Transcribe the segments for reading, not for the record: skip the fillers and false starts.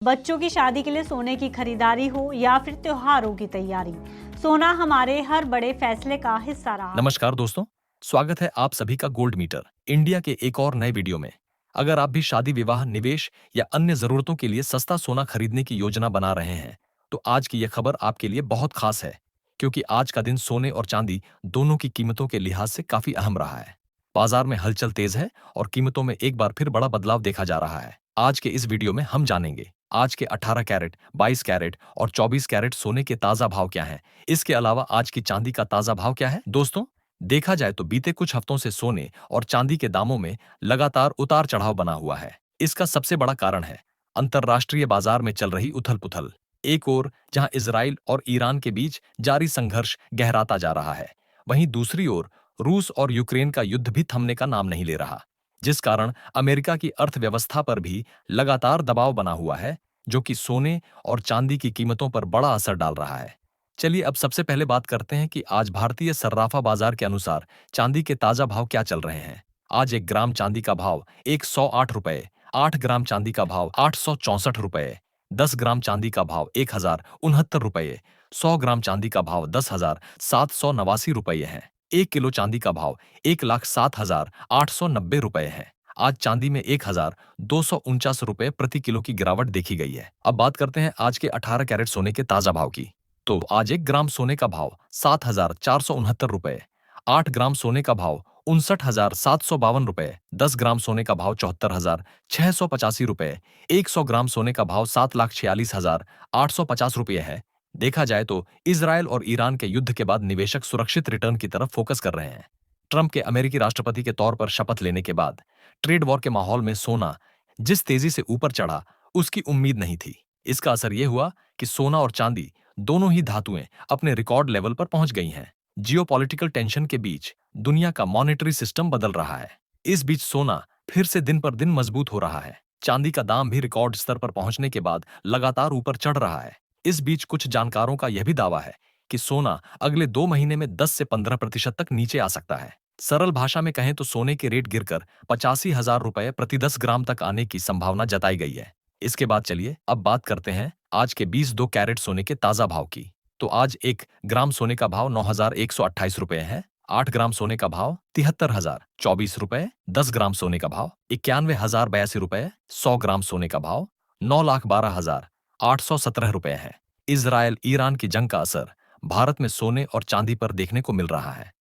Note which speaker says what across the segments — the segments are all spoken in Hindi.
Speaker 1: बच्चों की शादी के लिए सोने की खरीदारी हो या फिर त्योहारों की तैयारी, सोना हमारे हर बड़े फैसले का हिस्सा रहा है।
Speaker 2: नमस्कार दोस्तों। स्वागत है आप सभी का गोल्ड मीटर इंडिया के एक और नए वीडियो में। अगर आप भी शादी विवाह निवेश या अन्य जरूरतों के लिए सस्ता सोना खरीदने की योजना बना रहे हैं तो आज की यह खबर आपके लिए बहुत खास है, क्योंकि आज का दिन सोने और चांदी दोनों की कीमतों के लिहाज से काफी अहम रहा है। बाजार में हलचल तेज है और कीमतों में एक बार फिर बड़ा बदलाव देखा जा रहा है। आज के इस वीडियो में हम जानेंगे आज के 18 कैरेट, 22 कैरेट और 24 कैरेट सोने के ताजा भाव क्या हैं। इसके अलावा आज की चांदी का ताजा भाव क्या है। दोस्तों, देखा जाए तो बीते कुछ हफ्तों से सोने और चांदी के दामों में लगातार उतार चढ़ाव बना हुआ है। इसका सबसे बड़ा कारण है अंतर्राष्ट्रीय बाजार में चल रही उथल पुथल। एक ओर जहां इजराइल और ईरान के बीच जारी संघर्ष गहराता जा रहा है, वहीं दूसरी ओर रूस और यूक्रेन का युद्ध भी थमने का नाम नहीं ले रहा, जिस कारण अमेरिका की अर्थव्यवस्था पर भी लगातार दबाव बना हुआ है, जो कि सोने और चांदी की कीमतों पर बड़ा असर डाल रहा है। चलिए अब सबसे पहले बात करते हैं कि आज भारतीय सर्राफा बाजार के अनुसार चांदी के ताजा भाव क्या चल रहे हैं। आज 1 ग्राम चांदी का भाव 108 रुपए, 8 ग्राम चांदी का भाव 864 रुपए, 10 ग्राम चांदी का भाव 1069 रुपए, 100 ग्राम चांदी का भाव 10,789 रुपये है। 1 किलो चांदी का भाव 1,07,890 रुपये है। आज चांदी में 1,249 रुपये प्रति किलो की गिरावट देखी गई है। अब बात करते हैं आज के 18 कैरेट सोने के ताजा भाव की। तो आज 1 ग्राम सोने का भाव 7,469 रुपये, 8 ग्राम सोने का भाव 59,752 रुपये, 10 ग्राम सोने का भाव 74,685 रुपये, 100 ग्राम सोने का भाव 7,46,850 रुपये है। देखा जाए तो इजरायल और ईरान के युद्ध के बाद निवेशक सुरक्षित रिटर्न की तरफ फोकस कर रहे हैं। ट्रंप के अमेरिकी राष्ट्रपति के तौर पर शपथ लेने के बाद ट्रेड वॉर के माहौल में सोना जिस तेजी से ऊपर चढ़ा, उसकी उम्मीद नहीं थी। इसका असर यह हुआ कि सोना और चांदी दोनों ही धातुएं अपने रिकॉर्ड लेवल पर पहुंच गई हैं। जियोपॉलिटिकल टेंशन के बीच दुनिया का मॉनेटरी सिस्टम बदल रहा है। इस बीच सोना फिर से दिन पर दिन मजबूत हो रहा है। चांदी का दाम भी रिकॉर्ड स्तर पर पहुंचने के बाद लगातार ऊपर चढ़ रहा है। इस बीच कुछ जानकारों का यह भी दावा है कि सोना अगले 2 महीने में 10 से 15% तक नीचे आ सकता है। सरल भाषा में कहें तो सोने के रेट गिरकर 85,000 रुपए प्रति 10 ग्राम तक आने की संभावना जताई गई है। इसके बाद चलिए अब बात करते हैं आज के 22 कैरेट सोने के ताजा भाव की। तो आज 1 ग्राम सोने का भाव 9,128 रुपए है। 8 ग्राम सोने का भाव 73,024 रुपए, 10 ग्राम सोने का भाव 91,082 रुपए, 100 ग्राम सोने का भाव 9,12,817 रुपए है। इजरायल ईरान की जंग का असर भारत में सोने और चांदी पर देखने को मिल रहा है।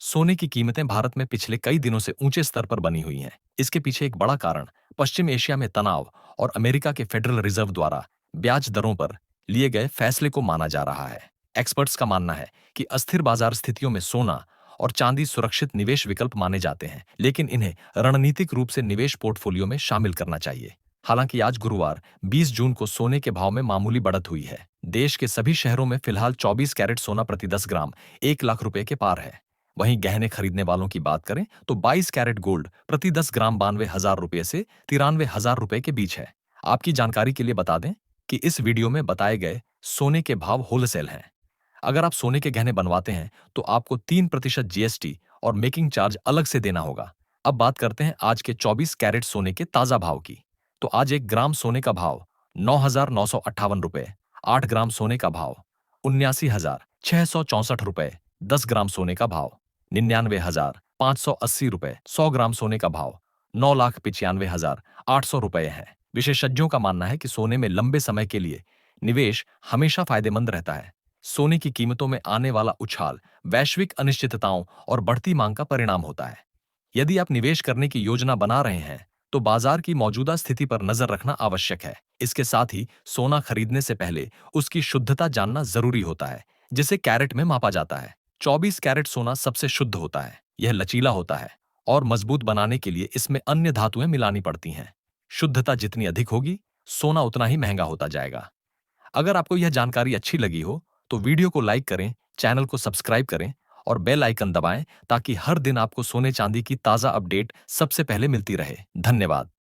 Speaker 2: सोने की कीमतें भारत में पिछले कई दिनों से ऊंचे स्तर पर बनी हुई हैं। इसके पीछे एक बड़ा कारण पश्चिम एशिया में तनाव और अमेरिका के फेडरल रिजर्व द्वारा ब्याज दरों पर लिए गए फैसले को माना जा रहा है। एक्सपर्ट्स का मानना है कि अस्थिर बाजार स्थितियों में सोना और चांदी सुरक्षित निवेश विकल्प माने जाते हैं, लेकिन इन्हें रणनीतिक रूप से निवेश पोर्टफोलियो में शामिल करना चाहिए। हालांकि आज गुरुवार 20 जून को सोने के भाव में मामूली बढ़त हुई है। देश के सभी शहरों में फिलहाल 24 कैरेट सोना प्रति 10 ग्राम 1 लाख रुपए के पार है। वहीं गहने खरीदने वालों की बात करें तो 22 कैरेट गोल्ड प्रति 10 ग्राम 92,000 रुपए से 93,000 रुपए के बीच है। आपकी जानकारी के लिए बता दें कि इस वीडियो में बताए गए सोने के भाव होलसेल हैं। अगर आप सोने के गहने बनवाते हैं तो आपको 3% जीएसटी और मेकिंग चार्ज अलग से देना होगा। अब बात करते हैं आज के 24 कैरेट सोने के ताजा भाव की। तो आज 1 ग्राम सोने का भाव 9,958 रुपए, 8 ग्राम सोने का भाव 79,664 रुपए, 10 ग्राम सोने का भाव 99,580 रुपए, 100 ग्राम सोने का भाव 9,95,800 रुपए है। विशेषज्ञों का मानना है कि सोने में लंबे समय के लिए निवेश हमेशा फायदेमंद रहता है। सोने की कीमतों में आने वाला उछाल वैश्विक अनिश्चितताओं और बढ़ती मांग का परिणाम होता है। यदि आप निवेश करने की योजना बना रहे हैं तो बाजार की मौजूदा स्थिति पर नजर रखना आवश्यक है। इसके साथ ही सोना खरीदने से पहले उसकी शुद्धता जानना जरूरी होता है, जिसे कैरेट में मापा जाता है। 24 कैरेट सोना सबसे शुद्ध होता है। यह लचीला होता है और मजबूत बनाने के लिए इसमें अन्य धातुएं मिलानी पड़ती हैं। शुद्धता जितनी अधिक होगी, सोना उतना ही महंगा होता जाएगा। अगर आपको यह जानकारी अच्छी लगी हो तो वीडियो को लाइक करें, चैनल को सब्सक्राइब करें और बेल आइकन दबाएं ताकि हर दिन आपको सोने चांदी की ताजा अपडेट सबसे पहले मिलती रहे। धन्यवाद।